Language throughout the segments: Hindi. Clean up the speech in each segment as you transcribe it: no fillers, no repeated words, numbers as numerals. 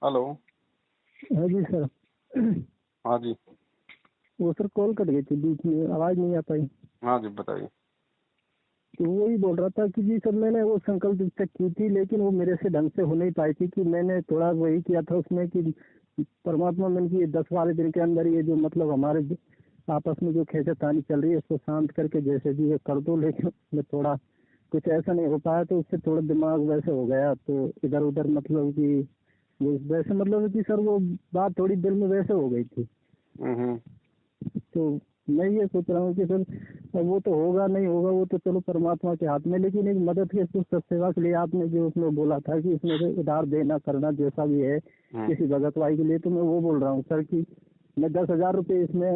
हेलो। हाँ जी सर। हाँ जी। वो सर कॉल कट गई थी, बीच में आवाज़ नहीं आ पाई। हाँ जी, बताइए। तो वही बोल रहा था कि जी सर मैंने वो संकल्प दीक्षा की थी, लेकिन वो मेरे से ढंग से हो नहीं पाई थी। कि मैंने थोड़ा वही किया था उसमें कि परमात्मा मन की 10-12 दिन के अंदर ये जो मतलब हमारे आपस में जो खींचातानी चल रही है उसको शांत करके जैसे भी ये कर दो। लेकिन उसमें थोड़ा कुछ ऐसा नहीं हो पाया, तो उससे थोड़ा दिमाग वैसे हो गया, तो इधर उधर मतलब कि वो वैसे मतलब कि सर वो बात थोड़ी दिल में वैसे हो गई थी। हम्म। तो मैं ये सोच रहा हूँ कि सर वो तो होगा नहीं होगा, वो तो चलो परमात्मा के हाथ में, लेकिन एक मदद के पुस्तक सेवा के लिए आपने जो उसमें बोला था कि इसमें से उधार देना करना जैसा भी है किसी भगत भाई के लिए, तो मैं वो बोल रहा हूँ सर कि मैं 10,000 रुपये इसमें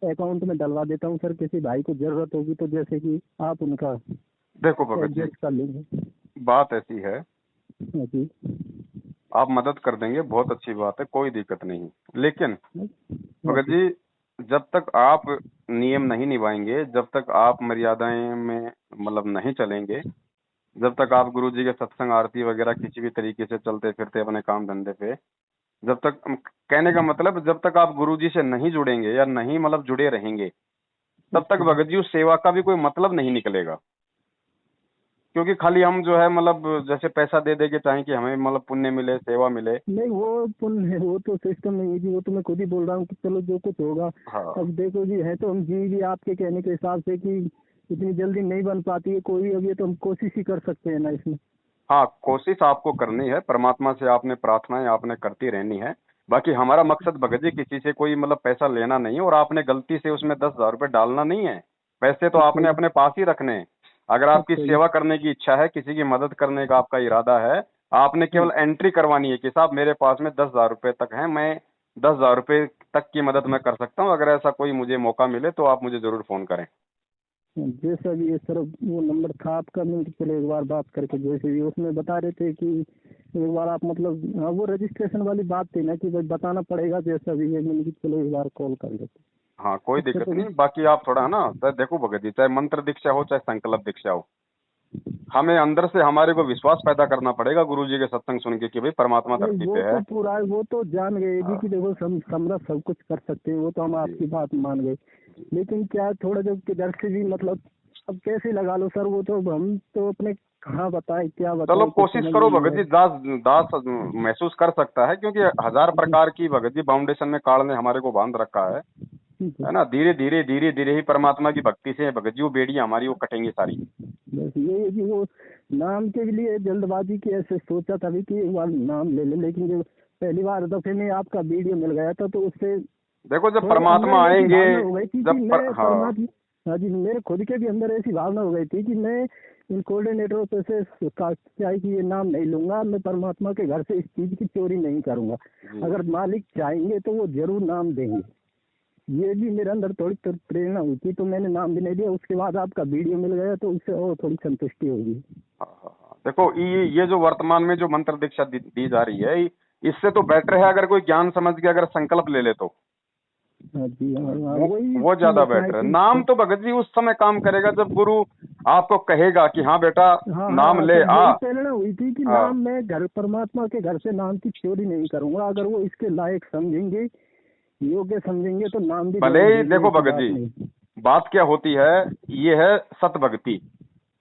अकाउंट में डलवा देता हूँ सर। किसी भाई को जरूरत होगी तो जैसे कि आप उनका देखो भगत जी, एडजस्ट कर लेंगे। बात ऐसी है, हाँ जी। आप मदद कर देंगे, बहुत अच्छी बात है, कोई दिक्कत नहीं। लेकिन हाँ भगत जी। जी, जब तक आप नियम नहीं निभाएंगे, जब तक आप मर्यादाएं में मतलब नहीं चलेंगे, जब तक आप गुरु जी के सत्संग आरती वगैरह किसी भी तरीके से चलते फिरते अपने काम धंधे पे, जब तक कहने का मतलब जब तक आप गुरु जी से नहीं जुड़ेंगे या नहीं मतलब जुड़े रहेंगे, तब तक भगत जी उस सेवा का भी कोई मतलब नहीं निकलेगा। क्योंकि खाली हम जो है मतलब जैसे पैसा दे दे के चाहें कि हमें मतलब पुण्य मिले, सेवा मिले। नहीं वो पुण्य है, वो तो सिस्टम नहीं है जी। वो तो मैं खुद ही बोल रहा हूँ कि चलो जो कुछ होगा। हाँ। अब देखो जी, है तो हम जी भी आपके कहने के हिसाब से कि इतनी जल्दी नहीं बन पाती है कोई, अब ये तो हम कोशिश ही कर सकते हैं ना इसमें। हाँ, कोशिश आपको करनी है, परमात्मा से आपने प्रार्थनाएं आपने करती रहनी है। बाकी हमारा मकसद भगत जी किसी से कोई मतलब पैसा लेना नहीं है, और आपने गलती से उसमें 10,000 रुपये डालना नहीं है। पैसे तो अच्छा आपने जी। अपने पास ही रखने हैं। अगर आपकी अच्छा जी। सेवा करने की इच्छा है, किसी की मदद करने का आपका इरादा है, आपने हाँ केवल एंट्री करवानी है कि साहब मेरे पास में 10,000 रुपये तक है, मैं 10,000 रुपये तक की मदद मैं कर सकता हूँ, अगर ऐसा कोई मुझे मौका मिले तो आप मुझे जरूर फोन करें। जैसा भी ये सर वो नंबर था आपका, मैं चलो एक बार बात करके जैसे भी उसमें बता रहे थे कि एक बार आप मतलब हाँ वो रजिस्ट्रेशन वाली बात थी ना कि भाई बताना पड़ेगा जैसा भी है। मैंने कि चलो एक बार कॉल कर लेते। हाँ, कोई इससे दिक्कत तो नहीं। बाकी आप थोड़ा ना, चाहे देखो भगत जी, चाहे मंत्र दीक्षा हो चाहे संकल्प दीक्षा हो, हमें अंदर से हमारे को विश्वास पैदा करना पड़ेगा गुरु जी के सत्संग सुन के कि भाई परमात्मा नहीं धरती वो पे है। तो पूरा वो तो जान गए जी हाँ कि देखो समझ सब कुछ कर सकते हैं, वो तो हम जी आपकी बात मान गए। जी। लेकिन क्या थोड़ा जब किधर से भी मतलब अब कैसे लगा लो सर, वो तो हम तो अपने कहाँ बताए क्या चलो बताए कुछ कोशिश समझ में करो नहीं भगत आ जी, दास दास महसूस कर सकता है, क्योंकि हजार रहा। प्रकार की भगत जी फाउंडेशन में काल ने हमारे को बांध रखा ठीक है। है ना। धीरे धीरे धीरे धीरे ही परमात्मा की भक्ति से भगत जी वो बेड़ियां हमारी वो कटेंगी सारी। बस ये है कि वो नाम के लिए जल्दबाजी की ऐसे सोचा था भी कि एक बार नाम ले ले, लेकिन जब पहली बार दफे में आपका वीडियो मिल गया था तो उससे देखो जब थोड़े अंदर परमात्मा ऐसी आएंगे, भावना हो गई थी कि मैं हाँ परमात्मा। हाँ जी, मेरे खुद के भी अंदर ऐसी भावना हो गई थी कि मैं इन कोऑर्डिनेटरों पे से क्या है कि ये नाम नहीं लूंगा, मैं परमात्मा के घर से इस चीज की चोरी नहीं करूंगा। जी। अगर मालिक चाहेंगे तो वो जरूर नाम देंगे। ये भी मेरे अंदर थोड़ी प्रेरणा हुई थी, तो मैंने नाम भी नहीं दिया। उसके बाद आपका वीडियो मिल गया तो उससे और थोड़ी संतुष्टि होगी। हाँ हाँ हाँ। देखो ये जो वर्तमान में जो मंत्र दीक्षा दी जा रही है, इससे तो बेटर है अगर कोई ज्ञान समझ के अगर संकल्प ले ले तो हाँ जी। हाँ हाँ, वो वही वो चीज ज्यादा अपना है बेटर है। कि नाम तो भगत जी उस समय काम करेगा जब गुरु आपको कहेगा कि हाँ बेटा हाँ नाम हाँ, ले तो आ। यही प्रेरणा हुई थी कि हाँ, नाम मैं घर परमात्मा के घर से नाम की चोरी नहीं करूंगा। अगर वो इसके लायक समझेंगे, योग्य समझेंगे तो नाम भी भले जरूर ही देंगे, देखो ऐसी भगत बात जी, नहीं। बात क्या होती है, ये है सत भक्ति।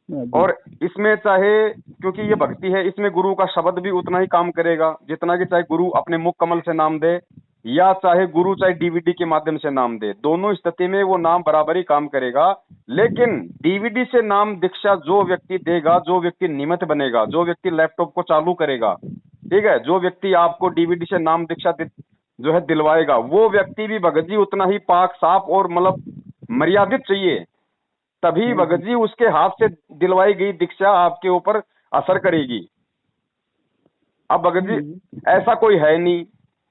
हाँ जी। और इसमें चाहे, क्योंकि ये भक्ति है, इसमें गुरु का शब्द भी उतना ही काम करेगा जितना कि चाहे गुरु अपने मुख कमल से नाम दे या चाहे गुरु चाहे डीवीडी के माध्यम से नाम दे, दोनों स्थिति में वो नाम बराबर ही काम करेगा। लेकिन डीवीडी से नाम दीक्षा जो व्यक्ति देगा, जो व्यक्ति निमित्त बनेगा, जो व्यक्ति लैपटॉप को चालू करेगा, ठीक है, जो व्यक्ति आपको डीवीडी से नाम दीक्षा जो है दिलवाएगा, वो व्यक्ति भी भगत जी उतना ही पाक साफ और मतलब मर्यादित चाहिए, तभी हाँ भगत जी। जी उसके हाथ से दिलवाई गई दीक्षा आपके ऊपर असर करेगी। अब भगत जी ऐसा कोई है नहीं,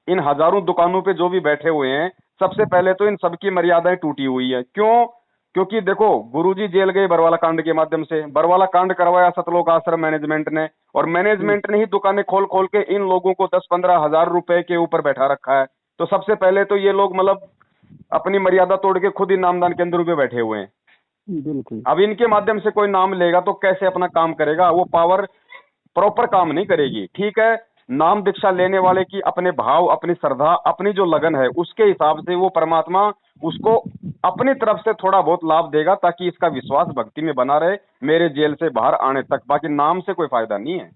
इन हजारों दुकानों पे जो भी बैठे हुए हैं, सबसे पहले तो इन सबकी मर्यादाएं टूटी हुई है। क्यों? क्योंकि देखो गुरुजी जेल गए बरवाला कांड के माध्यम से, बरवाला कांड करवाया सतलोक आश्रम मैनेजमेंट ने, और मैनेजमेंट ने ही दुकानें खोल खोल के इन लोगों को 10-15 हजार रुपए के ऊपर बैठा रखा है। तो सबसे पहले तो ये लोग मतलब अपनी मर्यादा तोड़ के खुद ही नामदान के अंदर पे बैठे हुए हैं। बिल्कुल। अब इनके माध्यम से कोई नाम लेगा तो कैसे अपना काम करेगा, वो पावर प्रॉपर काम नहीं करेगी। ठीक है, नाम दीक्षा लेने वाले की अपने भाव, अपनी श्रद्धा, अपनी जो लगन है उसके हिसाब से वो परमात्मा उसको अपनी तरफ से थोड़ा बहुत लाभ देगा, ताकि इसका विश्वास भक्ति में बना रहे मेरे जेल से बाहर आने तक। बाकी नाम से कोई फायदा नहीं है।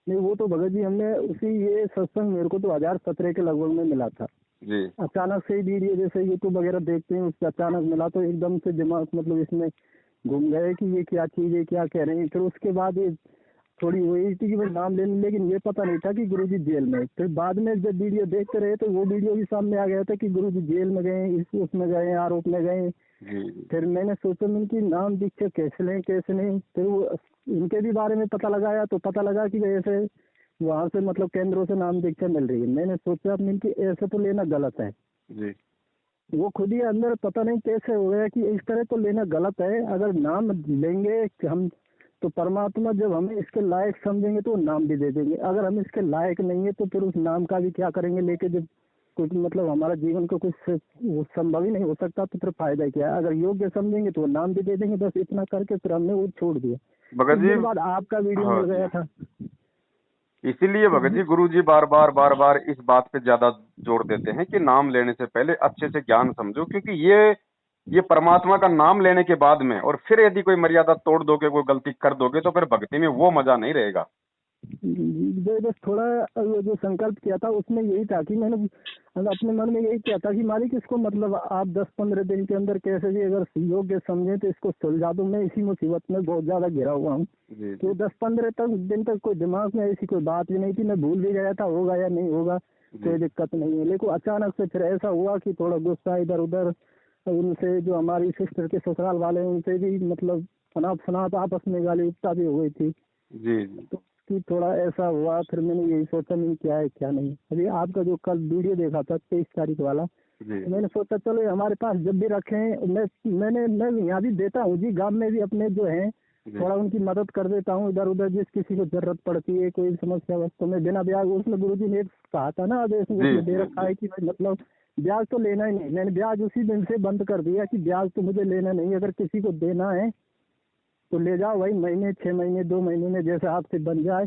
नहीं वो तो भगत जी हमने उसी ये सत्संग मेरे को तो 2017 के लगभग में मिला था जी अचानक से ही वीडियो जैसे यूट्यूब वगैरह देखते हैं उससे अचानक मिला तो एकदम से दिमाग मतलब इसमें घूम गए कि ये क्या चीज है क्या कह रहे हैं। फिर उसके बाद ये थोड़ी वही थी कि मैं नाम लेने लेकिन ये पता नहीं था कि गुरुजी जेल में। फिर बाद में जब वीडियो देखते रहे तो वो वीडियो भी सामने आ गया था कि गुरुजी जेल में गए उसमें गए आरोप में गए। जी फिर मैंने सोचा इनकी नाम दीक्षा कैसे लें कैसे नहीं। फिर वो इनके भी बारे में पता लगाया तो पता लगा कि ऐसे वहाँ से मतलब केंद्रों से नाम दीक्षा मिल रही है। मैंने सोचा इनकी ऐसे तो लेना गलत है। जी वो खुद ही अंदर पता नहीं कैसे हो गया कि इस तरह तो लेना गलत है। अगर नाम लेंगे कि हम तो परमात्मा जब हमें इसके लायक समझेंगे तो नाम भी दे देंगे। अगर हम इसके लायक नहीं है तो फिर उस नाम का भी क्या करेंगे लेके। जब कुछ मतलब हमारा जीवन को कुछ वो संभव ही नहीं हो सकता तो फिर फायदा क्या है। अगर योग्य समझेंगे तो नाम भी दे देंगे। बस इतना करके फिर हमने वो छोड़ दिया। भगत कुछ जी। दिन बाद आपका वीडियो हाँ मिल गया जी। था। इसीलिए भगत जी गुरु जी बार बार इस बात पे ज्यादा जोर देते हैं कि नाम लेने से पहले अच्छे से ज्ञान समझो, क्योंकि ये परमात्मा का नाम लेने के बाद में और फिर यदि कोई मर्यादा तोड़ दोगे, कोई गलती कर दोगे, तो फिर भक्ति में वो मजा नहीं रहेगा। जो बस थोड़ा वो जो संकल्प किया था उसमें यही था कि मैंने अपने मन में यही किया था कि मालिक इसको मतलब आप 10-15 दिन के अंदर कैसे भी अगर योग्य समझे तो इसको सुलझा दो। मैं इसी मुसीबत में बहुत ज्यादा घिरा हुआ हूँ। तो 10-15 दिन तक कोई दिमाग में ऐसी कोई बात भी नहीं थी। मैं भूल भी गया था होगा या नहीं होगा कोई दिक्कत नहीं है। लेकिन अचानक से फिर ऐसा हुआ कि थोड़ा गुस्सा इधर उधर उनसे जो हमारी सिस्टर के ससुराल वाले हैं उनसे भी मतलब फनात आपस में गाली उपता भी हो गई थी। जी जी तो कि थोड़ा ऐसा हुआ। फिर मैंने यही सोचा नहीं क्या है क्या नहीं। अभी आपका जो कल वीडियो देखा था 23 तारीख वाला जी तो मैंने सोचा चलो हमारे पास जब भी रखें मैं यहाँ भी देता हूँ जी। गांव में भी अपने जो हैं थोड़ा उनकी मदद कर देता हूँ इधर उधर जिस किसी को जरूरत पड़ती है कोई समस्या वस्तु में बिना ब्याज। उसमें गुरुजी ने कहा था ना आदेश में उसमें दे रखा है कि भाई मतलब ब्याज तो लेना ही नहीं। मैंने ब्याज उसी दिन से बंद कर दिया कि ब्याज तो मुझे लेना नहीं। अगर किसी को देना है तो ले जाओ भाई महीने 6 महीने 2 महीने में जैसे आपसे बन जाए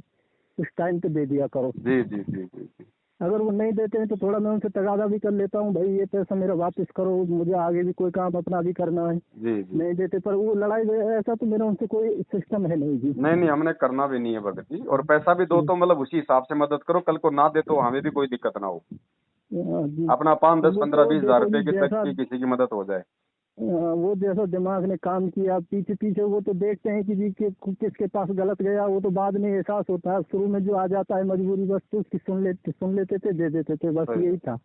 उस टाइम पे दे दिया करो। जी जी जी जी जी। अगर वो नहीं देते हैं तो थोड़ा मैं उनसे तगादा भी कर लेता हूँ भाई ये पैसा मेरा वापस करो मुझे आगे भी कोई काम अपना भी करना है। जी जी। नहीं देते पर वो लड़ाई ऐसा तो मेरा उनसे कोई सिस्टम है नहीं जी। नहीं नहीं, हमने करना भी नहीं है भगत जी। और पैसा भी दो तो मतलब उसी हिसाब से मदद करो, कल को ना दे तो हमें भी कोई दिक्कत ना हो। जी अपना 5, 10, वो 15, तो 20 हजार देखो रुपए जी की तक जैसा की किसी की मदद हो जाए। वो जैसा दिमाग ने काम किया पीछे पीछे वो तो देखते हैं कि जी किसके पास गलत गया। वो तो बाद में एहसास होता है। शुरू में जो आ जाता है मजबूरी बस तो उसकी सुन लेते थे दे देते थे बस यही था।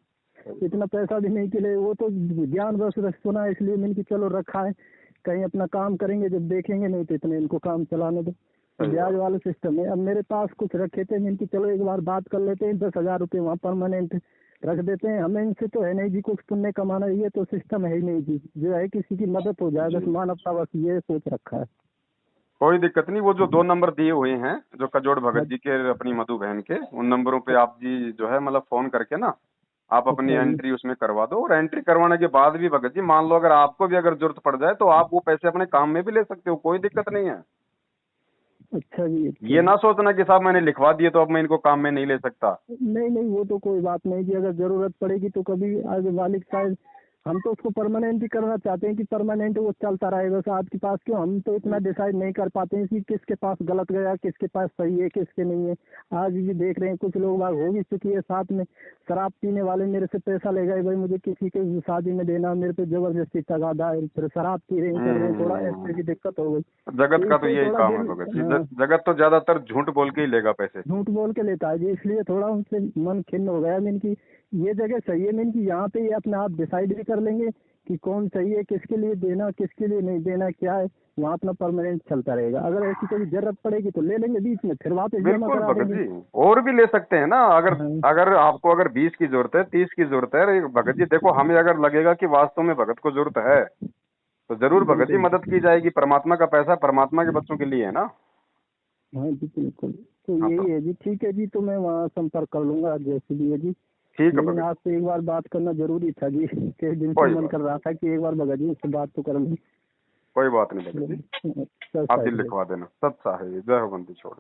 इतना पैसा भी नहीं के लिए वो तो ज्ञान बस सुना इसलिए मैंने कि चलो रखा है कहीं अपना काम करेंगे जब देखेंगे नहीं तो इतने इनको काम चलाने दो। ब्याज वाला सिस्टम है। अब मेरे पास कुछ रखे थे मैंने कि चलो एक बार बात कर लेते हैं 10,000 रुपये वहाँ परमानेंट रख देते हैं। हमें इनसे तो है नहीं जी कुछ पुण्य कमाना ये तो सिस्टम है ही नहीं जी। जो है किसी की मदद हो जाए बस मानवता बस ये सोच रखा है। कोई दिक्कत नहीं। वो जो 2 नंबर दिए हुए हैं जो कजोड़ भगत जी के अपनी मधु बहन के, उन नंबरों पे आप जी जो है मतलब फोन करके ना आप अपनी अच्छा जी एंट्री उसमें करवा दो। और एंट्री करवाने के बाद भी भगत जी मान लो अगर आपको भी अगर जरूरत पड़ जाए तो आप वो पैसे अपने काम में भी ले सकते हो, कोई दिक्कत नहीं है। अच्छा जी ये ना सोचना कि साहब मैंने लिखवा दिए तो अब मैं इनको काम में नहीं ले सकता। नहीं नहीं वो तो कोई बात नहीं जी। अगर जरूरत पड़ेगी तो कभी आगे मालिक शायद हम तो उसको परमानेंट ही करना चाहते हैं कि परमानेंट वो चलता रहे बस आपके पास। क्यों हम तो इतना डिसाइड नहीं कर पाते हैं कि किसके पास गलत गया किसके पास सही है किसके नहीं है। आज भी देख रहे हैं कुछ लोग बाग हो भी चुकी है साथ में शराब पीने वाले मेरे से पैसा ले गए भाई मुझे किसी के शादी में देना मेरे पे जबरदस्ती तगादा है फिर शराब पी रहे कर रहे हैं थोड़ा ऐसे भी दिक्कत हो गई। जगत का तो इसलिए यही थोड़ा काम है दिल भगत जी। जगत तो ज्यादातर झूठ बोल के ही लेगा पैसे। झूठ बोल के लेता है जी। इसलिए थोड़ा उनसे मन खिन्न हो गया। मीन की ये जगह सही है मीन की यहाँ पे ये अपने आप डिसाइड भी कर लेंगे कि कौन सही है किसके लिए देना किसके लिए नहीं देना क्या है। वहाँ अपना परमानेंट चलता रहेगा। अगर ऐसी कभी जरूरत पड़ेगी तो ले लेंगे बीच में फिर वापस जमा बिल्कुल करा भगत देंगे। जी। और भी ले सकते हैं ना। अगर हाँ अगर आपको अगर 20 की जरूरत है 30 की जरूरत है, अरे भगत जी देखो हमें अगर लगेगा कि वास्तव में भगत को जरूरत है तो जरूर भगत जी बिल्कुल मदद की जाएगी। परमात्मा का पैसा परमात्मा के बच्चों के लिए है ना। हाँ जी बिल्कुल। तो हाँ तो यही है जी। ठीक है जी तो मैं वहाँ संपर्क कर लूंगा जैसे भी है जी। ठीक है लेकिन भगत। आपसे एक बार बात करना जरूरी था जी। कई दिन से कोई मन बात कर रहा था कि एक बार भगत जी से बात तो कर लूँ। कोई बात नहीं भगत जी। अच्छा आप दिल है। लिखवा देना। सत साहिब जय हो बंदी छोड़।